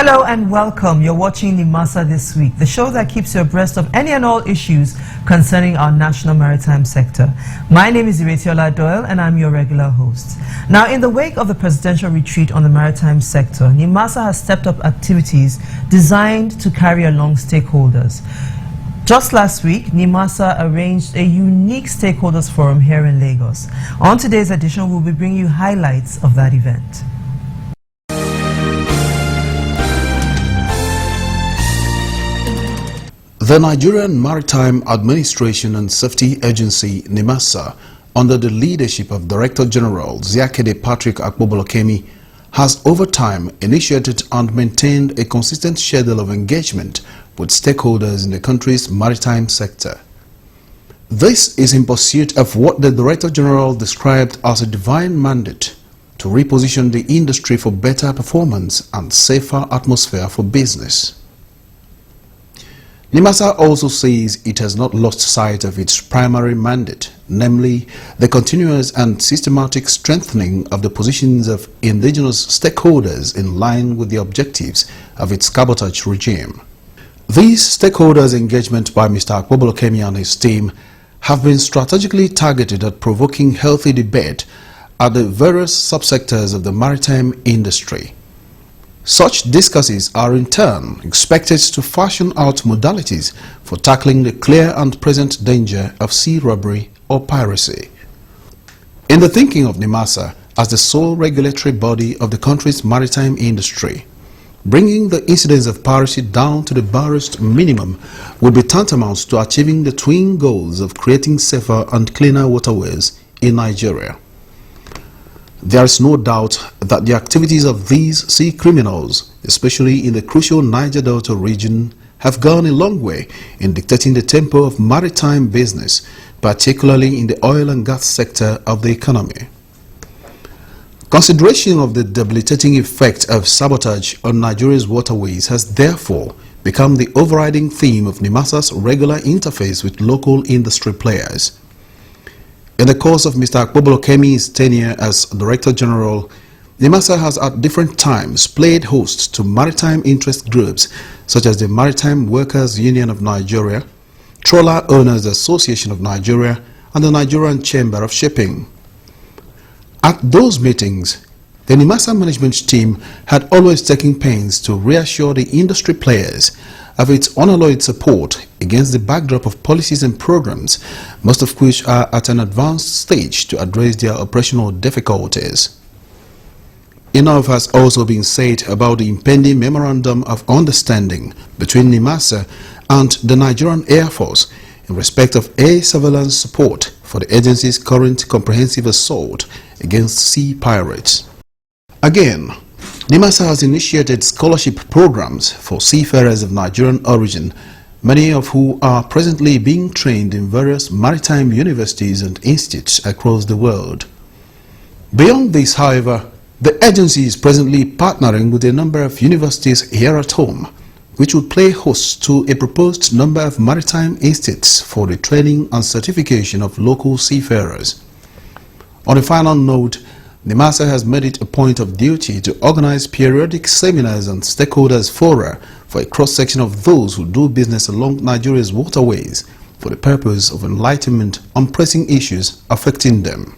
Hello and welcome. You're watching Nimasa This Week, the show that keeps you abreast of any and all issues concerning our national maritime sector. My name is Iretiola Doyle and I'm your regular host. Now, in the wake of the presidential retreat on the maritime sector, Nimasa has stepped up activities designed to carry along stakeholders. Just last week, Nimasa arranged a unique stakeholders forum here in Lagos. On today's edition, we'll be bringing you highlights of that event. The Nigerian Maritime Administration and Safety Agency, Nimasa, under the leadership of Director General Ziakede Patrick Akpobolokemi, has over time initiated and maintained a consistent schedule of engagement with stakeholders in the country's maritime sector. This is in pursuit of what the Director General described as a divine mandate to reposition the industry for better performance and safer atmosphere for business. Nimasa also says it has not lost sight of its primary mandate, namely the continuous and systematic strengthening of the positions of indigenous stakeholders in line with the objectives of its cabotage regime. These stakeholders' engagement by Mr. Akpobolokemi and his team have been strategically targeted at provoking healthy debate at the various subsectors of the maritime industry. Such discourses are in turn expected to fashion out modalities for tackling the clear and present danger of sea robbery or piracy. In the thinking of Nimasa as the sole regulatory body of the country's maritime industry, bringing the incidence of piracy down to the barest minimum would be tantamount to achieving the twin goals of creating safer and cleaner waterways in Nigeria. There is no doubt that the activities of these sea criminals, especially in the crucial Niger Delta region, have gone a long way in dictating the tempo of maritime business, particularly in the oil and gas sector of the economy. Consideration of the debilitating effect of sabotage on Nigeria's waterways has therefore become the overriding theme of Nimasa's regular interface with local industry players. In the course of Mr. Akpobolokemi's tenure as Director General, Nimasa has at different times played host to maritime interest groups such as the Maritime Workers Union of Nigeria, Trawler Owners Association of Nigeria, and the Nigerian Chamber of Shipping. At those meetings, the Nimasa management team had always taken pains to reassure the industry players of its unalloyed support against the backdrop of policies and programs, most of which are at an advanced stage to address their operational difficulties. Enough has also been said about the impending Memorandum of Understanding between Nimasa and the Nigerian Air Force in respect of air surveillance support for the agency's current comprehensive assault against sea pirates. Again, Nimasa has initiated scholarship programs for seafarers of Nigerian origin, many of who are presently being trained in various maritime universities and institutes across the world. Beyond this, however, the agency is presently partnering with a number of universities here at home, which will play host to a proposed number of maritime institutes for the training and certification of local seafarers. On a final note, Nimasa has made it a point of duty to organize periodic seminars and stakeholders fora for a cross-section of those who do business along Nigeria's waterways for the purpose of enlightenment on pressing issues affecting them.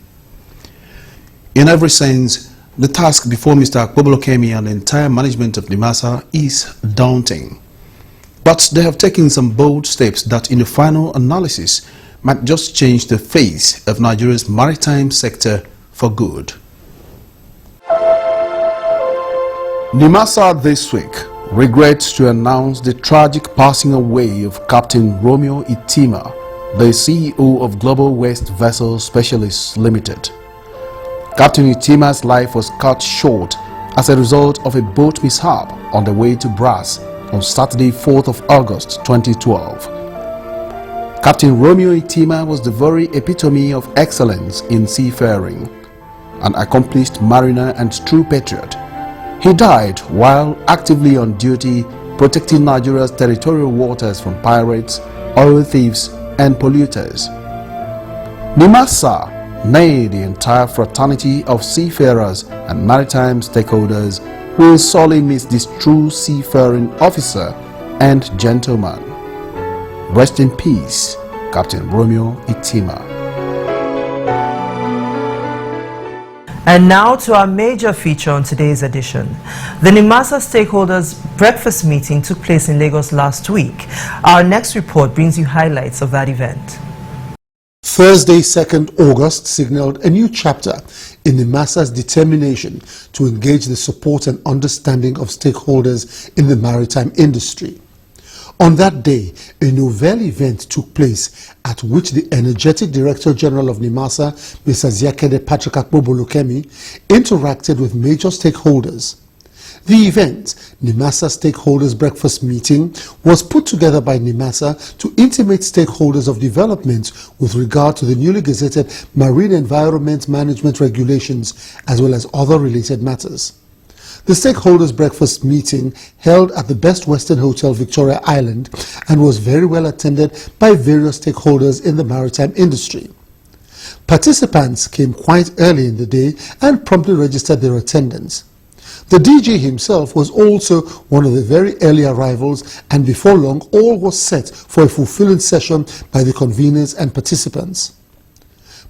In every sense, the task before Mr. Akpobolokemi and the entire management of Nimasa is daunting. But they have taken some bold steps that in the final analysis might just change the face of Nigeria's maritime sector for good. Nimasa this week regrets to announce the tragic passing away of Captain Romeo Itima, the CEO of Global West Vessel Specialists Limited. Captain Itima's life was cut short as a result of a boat mishap on the way to Brass on Saturday, 4th of August 2012. Captain Romeo Itima was the very epitome of excellence in seafaring, an accomplished mariner and true patriot. He died while actively on duty protecting Nigeria's territorial waters from pirates, oil thieves, and polluters. Nimasa, nay, the entire fraternity of seafarers and maritime stakeholders, will sorely miss this true seafaring officer and gentleman. Rest in peace, Captain Romeo Itima. And now to our major feature on today's edition. The Nimasa stakeholders breakfast meeting took place in Lagos last week. Our next report brings you highlights of that event. Thursday, 2nd August, signaled a new chapter in Nimasa's determination to engage the support and understanding of stakeholders in the maritime industry. On that day, a Novel event took place at which the energetic Director General of Nimasa, Mr. Ziakede Patrick Akpobolokemi, interacted with major stakeholders. The event, Nimasa Stakeholders Breakfast Meeting, was put together by Nimasa to intimate stakeholders of development with regard to the newly gazetted Marine Environment Management Regulations as well as other related matters. The Stakeholders Breakfast Meeting held at the Best Western Hotel, Victoria Island, and was very well attended by various stakeholders in the maritime industry. Participants came quite early in the day and promptly registered their attendance. The DG himself was also one of the very early arrivals, and before long all was set for a fulfilling session by the conveners and participants.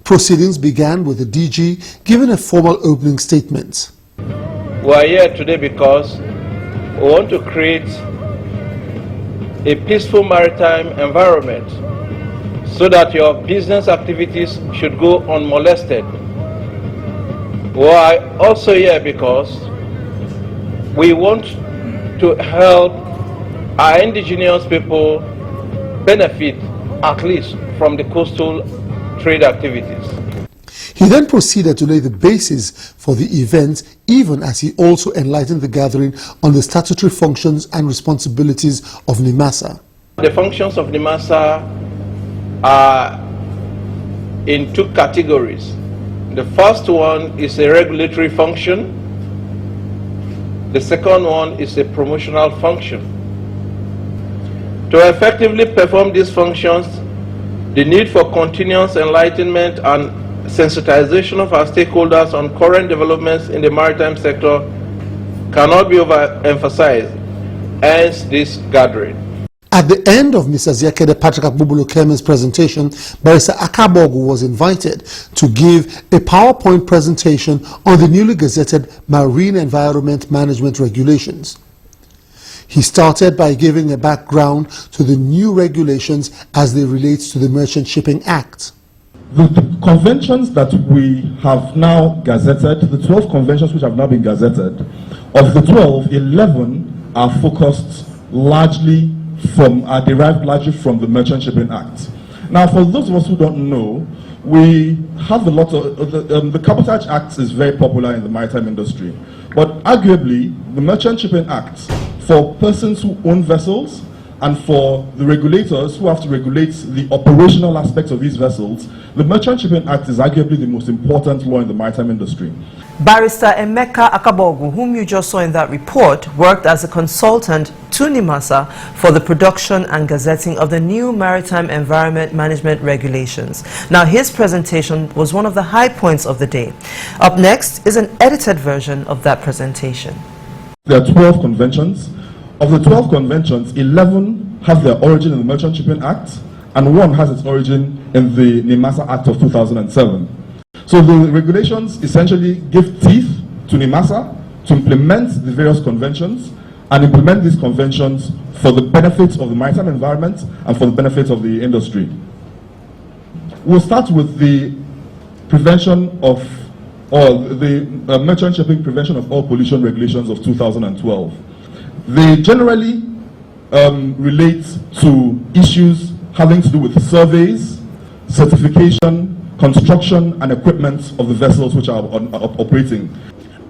Proceedings began with the DG giving a formal opening statement. We are here today because we want to create a peaceful maritime environment so that your business activities should go unmolested. We are also here because we want to help our indigenous people benefit at least from the coastal trade activities. He then proceeded to lay the basis for the event, even as he also enlightened the gathering on the statutory functions and responsibilities of Nimasa. The functions of Nimasa are in two categories. The first one is a regulatory function. The second one is a promotional function. To effectively perform these functions, the need for continuous enlightenment and sensitization of our stakeholders on current developments in the maritime sector cannot be overemphasized, hence this gathering. At the end of Mr. Ziakede Patrick Akpobolokemi's presentation, Barrister Akabogu was invited to give a PowerPoint presentation on the newly gazetted Marine Environment Management Regulations. He started by giving a background to the new regulations as they relate to the Merchant Shipping Act. The conventions that we have now gazetted, the 12 conventions which have now been gazetted, of the 12, 11 are focused largely are derived largely from the Merchant Shipping Act. Now, for those of us who don't know, we have a lot of, the Cabotage Act is very popular in the maritime industry, but arguably the Merchant Shipping Act, for persons who own vessels and for the regulators who have to regulate the operational aspects of these vessels, the Merchant Shipping Act is arguably the most important law in the maritime industry. Barrister Emeka Akabogu, whom you just saw in that report, worked as a consultant to Nimasa for the production and gazetting of the new Maritime Environment Management Regulations. Now, his presentation was one of the high points of the day. Up next is an edited version of that presentation. There are 12 conventions. Of the 12 conventions, 11 have their origin in the Merchant Shipping Act, and one has its origin in the Nimasa Act of 2007. So the regulations essentially give teeth to Nimasa to implement the various conventions and implement these conventions for the benefits of the maritime environment and for the benefits of the industry. We'll start with the prevention of, or the Merchant Shipping Prevention of Oil Pollution Regulations of 2012. They generally relate to issues having to do with surveys, certification, construction and equipment of the vessels which are operating.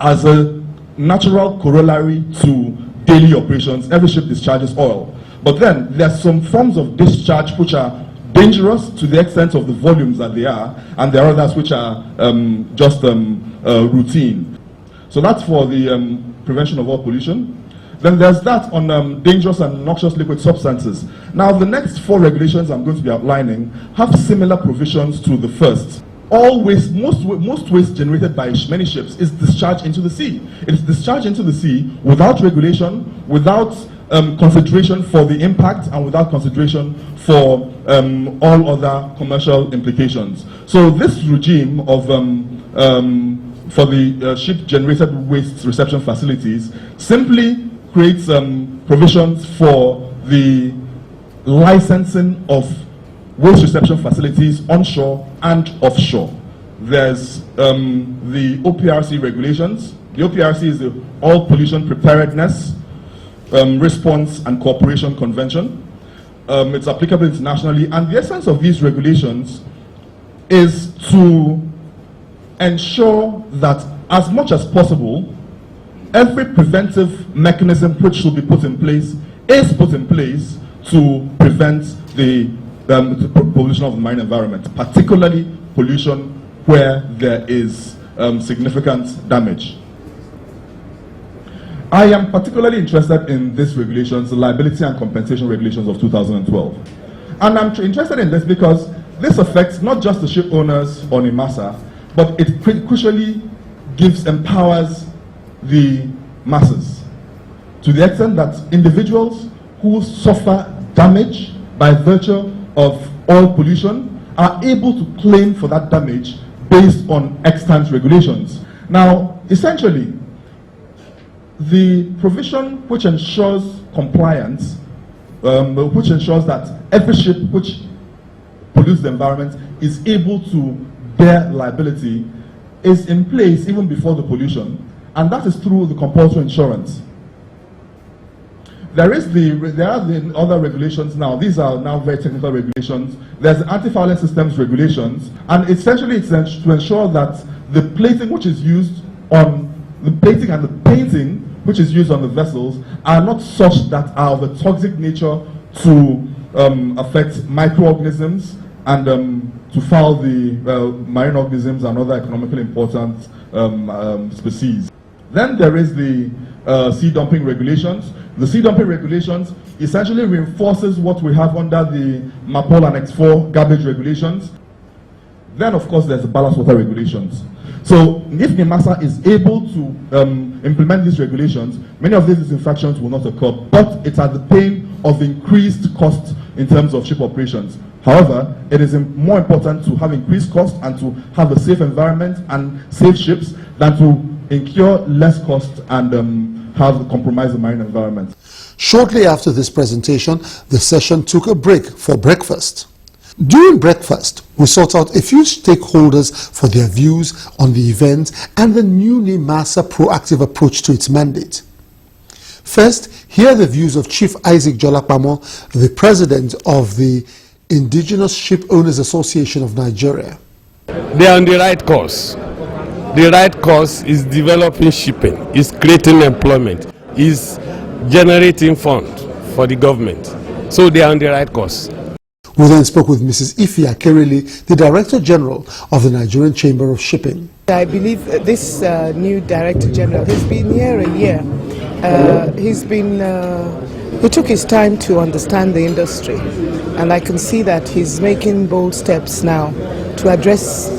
As a natural corollary to daily operations, every ship discharges oil. But then there are some forms of discharge which are dangerous to the extent of the volumes that they are, and there are others which are just routine. So that's for the prevention of oil pollution. Then there's that on dangerous and noxious liquid substances. Now, the next 4 regulations I'm going to be outlining have similar provisions to the first. all waste, most waste generated by many ships is discharged into the sea. It is discharged into the sea without regulation, without consideration for the impact, and without consideration for all other commercial implications. So this regime of for the ship-generated waste reception facilities simply creates provisions for the licensing of waste reception facilities onshore and offshore. There's the OPRC regulations. The OPRC is the All Pollution Preparedness, Response and Cooperation Convention. It's applicable internationally, and the essence of these regulations is to ensure that as much as possible, every preventive mechanism which should be put in place is put in place to prevent the pollution of the marine environment, particularly pollution where there is significant damage. I am particularly interested in these regulations, the liability and compensation regulations of 2012. And I'm interested in this because this affects not just the ship owners on Nimasa, but it crucially empowers the masses to the extent that individuals who suffer damage by virtue of oil pollution are able to claim for that damage based on extant regulations. Now, essentially, the provision which ensures compliance, which ensures that every ship which pollutes the environment is able to bear liability, is in place even before the pollution, and that is through the compulsory insurance. There are the other regulations now. These are now very technical regulations. There's the anti-fouling systems regulations, and essentially it's to ensure that the plating which is used on the plating and the painting which is used on the vessels are not such that are of a toxic nature to affect microorganisms and to foul the marine organisms and other economically important species. Then there is the sea dumping regulations. The sea dumping regulations essentially reinforces what we have under the MAPOL Annex 4 garbage regulations. Then, of course, there's the ballast water regulations. So, if Nimasa is able to implement these regulations, many of these infractions will not occur, but it's at the pain of increased cost in terms of ship operations. However, it is more important to have increased cost and to have a safe environment and safe ships than to incur less cost and have compromised the marine environment. Shortly after this presentation, the session took a break for breakfast. During breakfast, we sought out a few stakeholders for their views on the event and the new Nimasa proactive approach to its mandate. First, here are the views of Chief Isaac Jolapamo, the president of the Indigenous Ship Owners Association of Nigeria. They are on the right course. The right course is developing shipping, is creating employment, is generating funds for the government. So they are on the right course. We then spoke with Mrs. Ife Akerele, the Director General of the Nigerian Chamber of Shipping. I believe this new Director General has been here a year. He took his time to understand the industry, and I can see that he's making bold steps now to address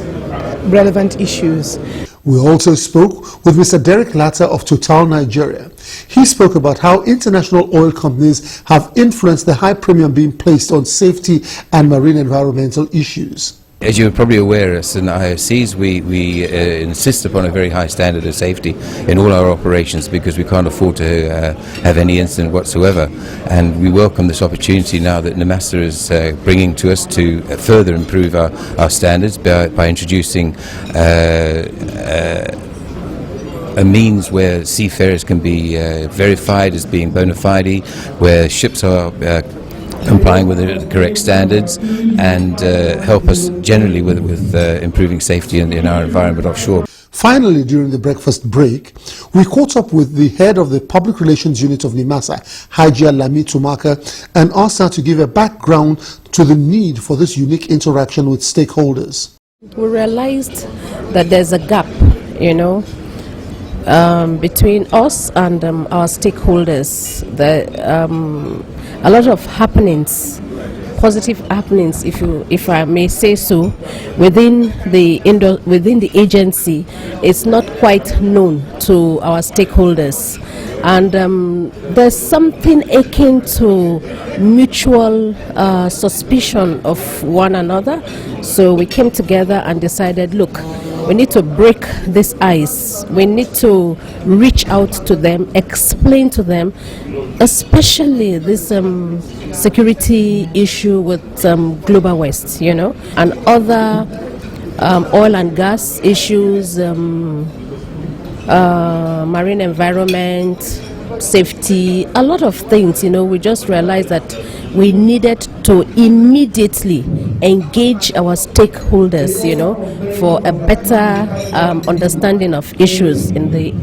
relevant issues. We also spoke with Mr. Derek Latta of Total Nigeria. He spoke about how international oil companies have influenced the high premium being placed on safety and marine environmental issues. As you're probably aware, as in IOCs, we insist upon a very high standard of safety in all our operations because we can't afford to have any incident whatsoever. And we welcome this opportunity now that Nimasa is bringing to us to further improve our standards by introducing a means where seafarers can be verified as being bona fide, where ships are complying with the correct standards, and help us generally with improving safety in our environment offshore. Finally, during the breakfast break, we caught up with the head of the Public Relations Unit of Nimasa, Hajia Lami Tumaka, and asked her to give a background to the need for this unique interaction with stakeholders. We realized that there's a gap, between us and our stakeholders. A lot of happenings positive happenings, if I may say so, within the agency is not quite known to our stakeholders, and there's something akin to mutual suspicion of one another. So we came together and decided, look, we need to break this ice. We need to reach out to them, explain to them, especially this security issue with Global West, and other oil and gas issues, marine environment, safety, a lot of things. We just realized that we needed to immediately engage our stakeholders, for a better understanding of issues in the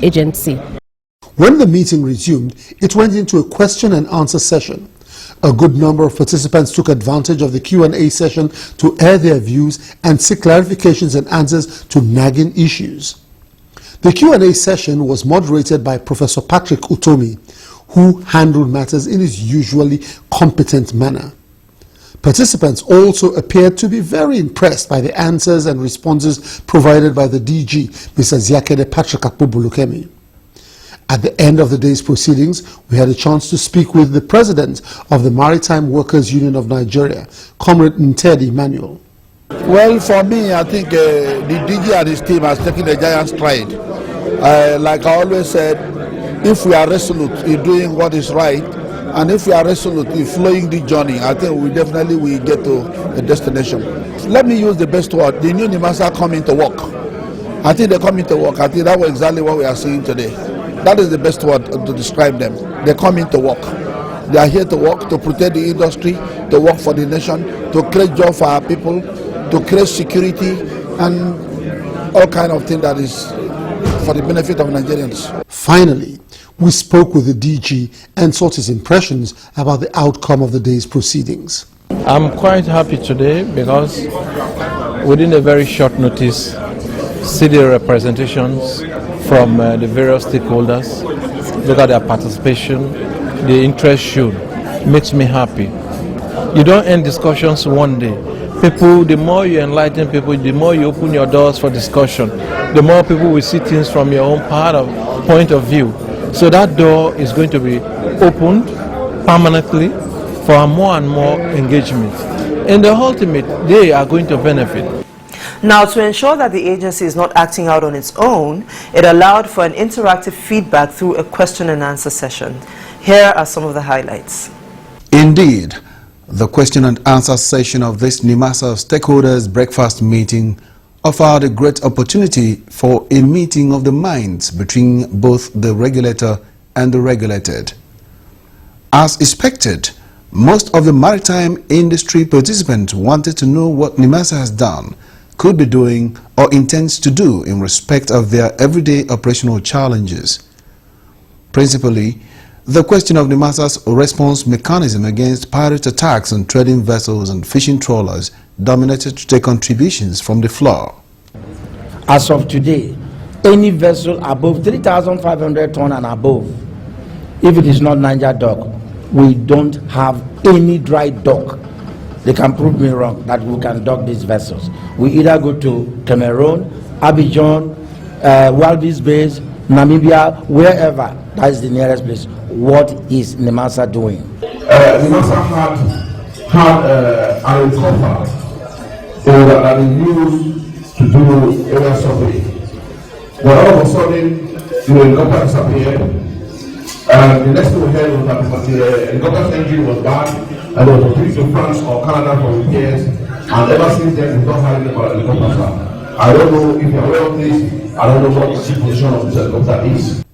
agency. When the meeting resumed, it went into a question and answer session. A good number of participants took advantage of the Q&A session to air their views and seek clarifications and answers to nagging issues. The Q&A session was moderated by Professor Patrick Utomi, who handled matters in his usually competent manner. Participants also appeared to be very impressed by the answers and responses provided by the DG, Mr. Ziakede Patrick Akpobulukemi. At the end of the day's proceedings, we had a chance to speak with the president of the Maritime Workers Union of Nigeria, Comrade Nted Emmanuel. Well, for me, I think the DG and his team has taken a giant stride. Like I always said, if we are resolute in doing what is right, and if we are resolute in flowing the journey, I think we definitely will get to a destination. Let me use the best word. The new Nimasa coming to work. I think they're coming to work. I think that was exactly what we are seeing today. That is the best word to describe them. They're coming to work. They are here to work, to protect the industry, to work for the nation, to create jobs for our people, to create security, and all kind of things that is for the benefit of Nigerians. Finally, we spoke with the DG and sought his impressions about the outcome of the day's proceedings. I'm quite happy today because within a very short notice, see the representations from the various stakeholders, look at their participation, the interest shown, makes me happy. You don't end discussions one day. People, the more you enlighten people, the more you open your doors for discussion, the more people will see things from your own point of view. So that door is going to be opened permanently for more and more engagement. In the ultimate, they are going to benefit. Now, to ensure that the agency is not acting out on its own, it allowed for an interactive feedback through a question and answer session. Here are some of the highlights. Indeed, the question and answer session of this Nimasa stakeholders breakfast meeting offered a great opportunity for a meeting of the minds between both the regulator and the regulated. As expected, most of the maritime industry participants wanted to know what Nimasa has done, could be doing, or intends to do in respect of their everyday operational challenges. Principally, the question of Nimasa's response mechanism against pirate attacks on trading vessels and fishing trawlers dominated the contributions from the floor. As of today, any vessel above 3,500 ton and above, if it is not Niger dock, we don't have any dry dock. They can prove me wrong that we can dock these vessels. We either go to Cameroon, Abidjan, Walvis Base, Namibia, wherever. That is the nearest place. What is Nimasa doing? Nimasa had a helicopter that he used to do area survey. But all of a sudden, the helicopter disappeared. And the next thing we heard was that the helicopter's engine was bad, and there was a trip to France or Canada for repairs. And ever since then, we've not had any helicopter. I don't know if you're aware of this. I don't know what the position of this helicopter is.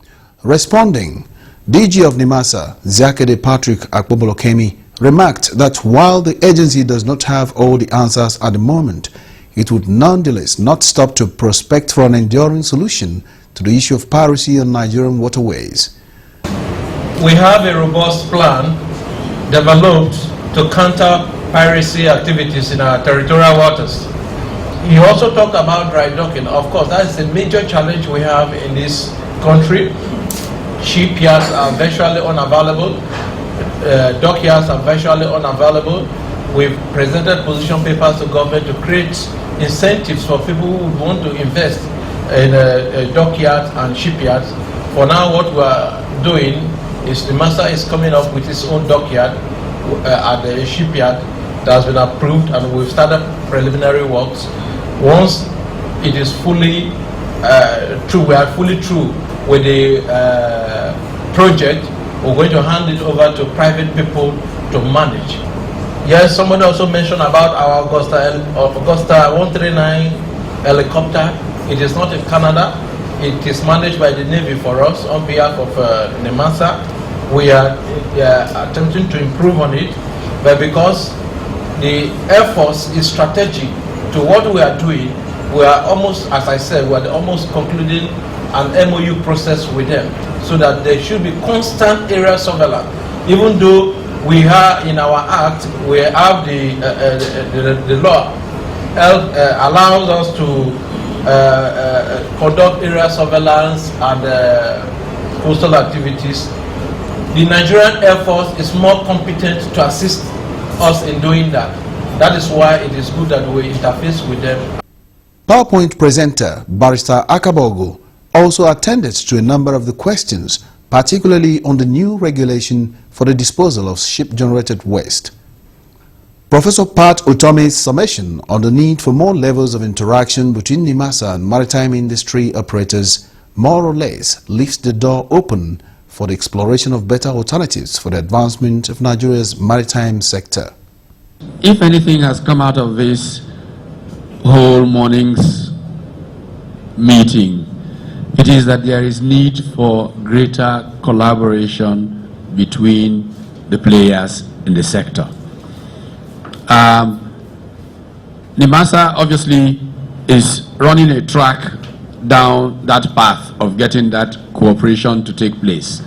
Responding, DG of Nimasa, Ziakede Patrick Akpobulukemi, remarked that while the agency does not have all the answers at the moment, it would nonetheless not stop to prospect for an enduring solution to the issue of piracy on Nigerian waterways. We have a robust plan developed to counter piracy activities in our territorial waters. You also talked about dry docking. Of course, that is a major challenge we have in this country. Shipyards are virtually unavailable. dockyards are virtually unavailable. We've presented position papers to government to create incentives for people who would want to invest in dockyards and shipyards. For now, what we are doing is Nimasa is coming up with its own dockyard at the shipyard that has been approved, and we've started preliminary works. Once it is fully through, we are fully through with the project, we're going to hand it over to private people to manage. Yes, somebody also mentioned about our Augusta 139 helicopter. It is not in Canada. It is managed by the Navy for us on behalf of Nimasa. We are attempting to improve on it, but because the Air Force is strategic to what we are doing, we are almost, as I said, we are almost concluding an MOU process with them, so that there should be constant area surveillance. Even though we are in our act, we have the law allows us to conduct area surveillance and coastal activities. The Nigerian Air Force is more competent to assist us in doing that. That is why it is good that we interface with them. PowerPoint presenter Barrister Akabogo also attended to a number of the questions, particularly on the new regulation for the disposal of ship-generated waste. Professor Pat Utome's summation on the need for more levels of interaction between Nimasa and maritime industry operators more or less leaves the door open for the exploration of better alternatives for the advancement of Nigeria's maritime sector. If anything has come out of this whole morning's meeting, it is that there is need for greater collaboration between the players in the sector. Nimasa obviously is running a track down that path of getting that cooperation to take place.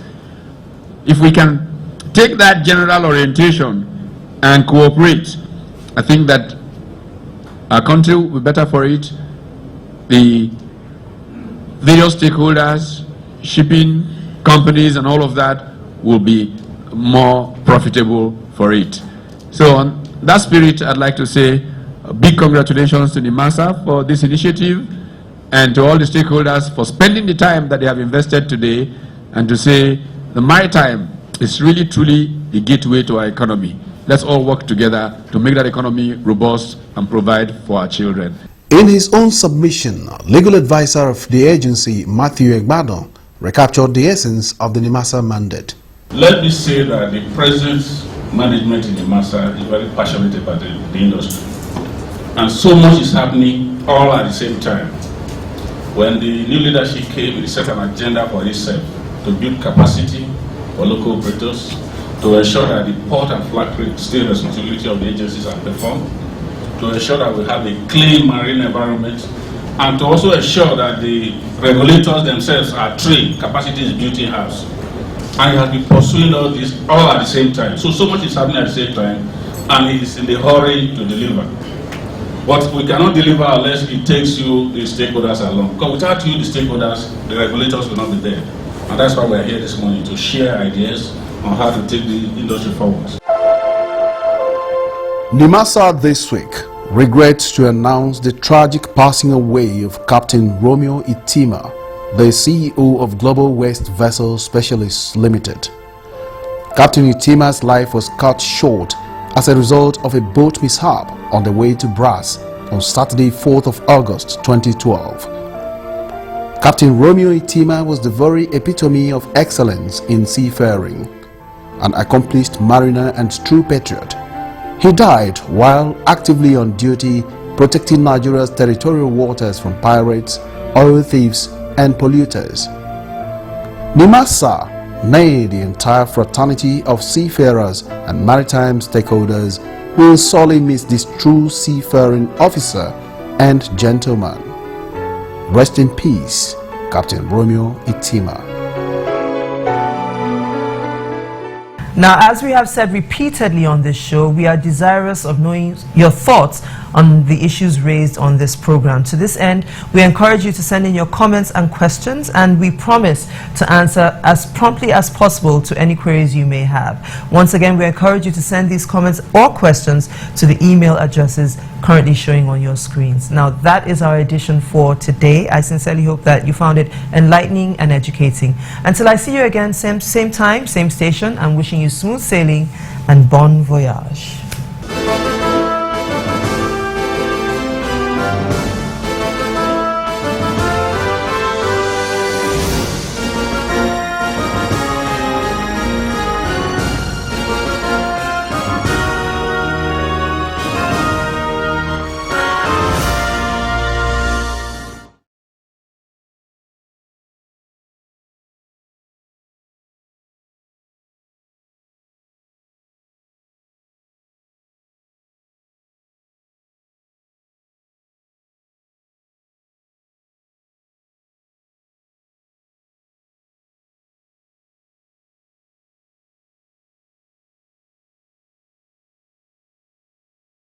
If we can take that general orientation and cooperate, I think that our country will be better for it. The various stakeholders, shipping companies and all of that will be more profitable for it. So on that spirit, I'd like to say a big congratulations to Nimasa for this initiative and to all the stakeholders for spending the time that they have invested today, and to say the maritime is really truly the gateway to our economy. Let's all work together to make that economy robust and provide for our children. In his own submission, legal advisor of the agency, Matthew Egbadon, recaptured the essence of the Nimasa mandate. Let me say that the present management in Nimasa is very passionate about the industry. And so much is happening all at the same time. When the new leadership came, it set an agenda for itself to build capacity for local operators, to ensure that the port and flag state responsibility of the agencies are performed, to ensure that we have a clean marine environment, and to also ensure that the regulators themselves are trained, capacity is built in-house. And he has been pursuing all this all at the same time. So much is happening at the same time, and he is in the hurry to deliver. But we cannot deliver unless it takes you, the stakeholders, along. Because without you, the stakeholders, the regulators will not be there. And that's why we're here this morning, to share ideas on how to take the industry forward. Nimasa this week regrets to announce the tragic passing away of Captain Romeo Itima, the CEO of Global West Vessel Specialists Limited. Captain Itima's life was cut short as a result of a boat mishap on the way to Brass on Saturday, 4th of August 2012. Captain Romeo Itima was the very epitome of excellence in seafaring, an accomplished mariner and true patriot. He died while actively on duty protecting Nigeria's territorial waters from pirates, oil thieves, and polluters. Nimasa, nay, the entire fraternity of seafarers and maritime stakeholders, will sorely miss this true seafaring officer and gentleman. Rest in peace, Captain Romeo Itima. Now, as we have said repeatedly on this show, we are desirous of knowing your thoughts on the issues raised on this program. To this end, we encourage you to send in your comments and questions, and we promise to answer as promptly as possible to any queries you may have. Once again, we encourage you to send these comments or questions to the email addresses currently showing on your screens. Now, that is our edition for today. I sincerely hope that you found it enlightening and educating. Until I see you again, same time, same station, I'm wishing you smooth sailing and bon voyage.